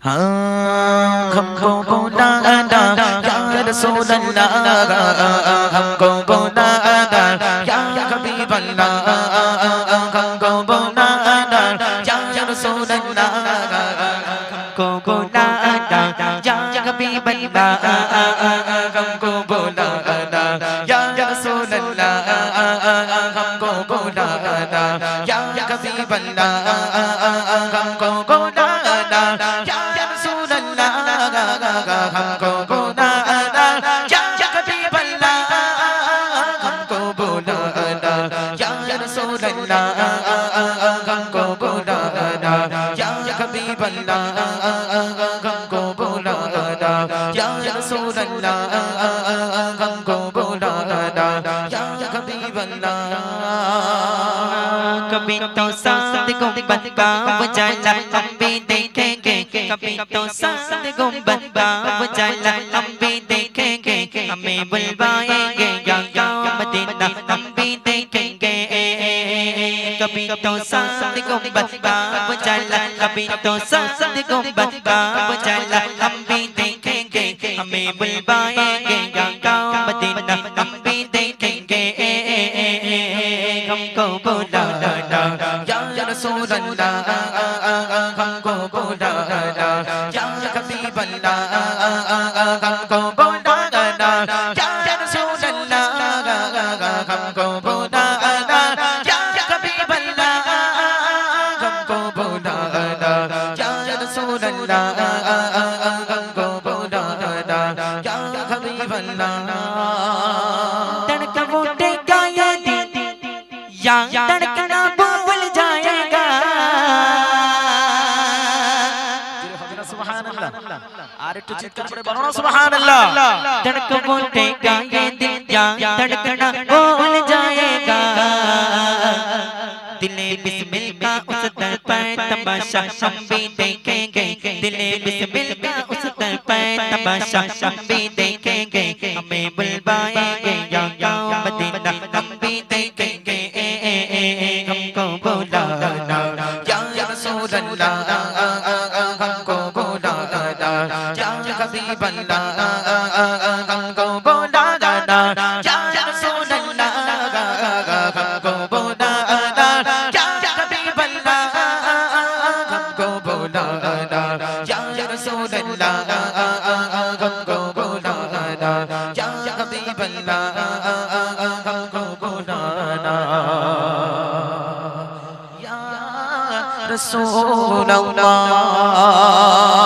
हाँ हमको बुलाना या रसूल अल्लाह हमको बुलाना या हबीब अल्लाह हमको बुलाना या रसूल अल्लाह हमको बुलाना या हबीब अल्लाह हमको बुलाना या रसूल अल्लाह हमको बुलाना या हबीब अल्लाह हमको बुलाना हमको बुलाना या हबीब अल्लाह हमको बुलाना या रसूल अल्लाह हमको बुलाना या हबीब अल्लाह हमको बुलाना या रसूल अल्लाह हमको बुलाना या हबीब अल्लाह कभी तो साथ गुंबद का उजाला हम भी देखेंगे कभी तो साथ गुंबद का उजाला हम भी देखेंगे हमें बुलवाएंगे या मदीना हम भी देखेंगे कभी तो साथ गुंबद का उजाला कभी तो साथ गुंबद का उजाला हम भी देखेंगे हमें बुलवाएंगे या मदीना हम भी देखेंगे हमको बुलाना या रसूल अल्लाह हमको बुलाना या हबीब अल्लाह हमको बुलाना या रसूल अल्लाह हमको बुलाना या हबीब अल्लाह हमको बुलाना या रसूल अल्लाह हमको बुलाना या हबीब अल्लाह तड़का उठेगा ये दिल या तड़कना भूल जाएगा सुभान अल्लाह আর একটু চিৎকার করে বলো না সুবহানাল্লাহ तड़का उठेगा ये दिल या तड़कना भूल जाएगा दिले बिस्मिल का उस दर पर तमाशा हम भी देखेंगे दिले बिस्मिल का उस दर पर तमाशा हम भी देखेंगे हमें बुलवाएंगे या मदीना हम भी देखेंगे हमको बुलाना या रसूल अल्लाह हमको बुलाना या हबीब अल्लाह हमको बुलाना या रसूल अल्लाह हमको बुलाना या हबीब अल्लाह हमको बुलाना या रसूल अल्लाह हमको बुलाना या हबीब अल्लाह हमको बुलाना या रसूल अल्लाह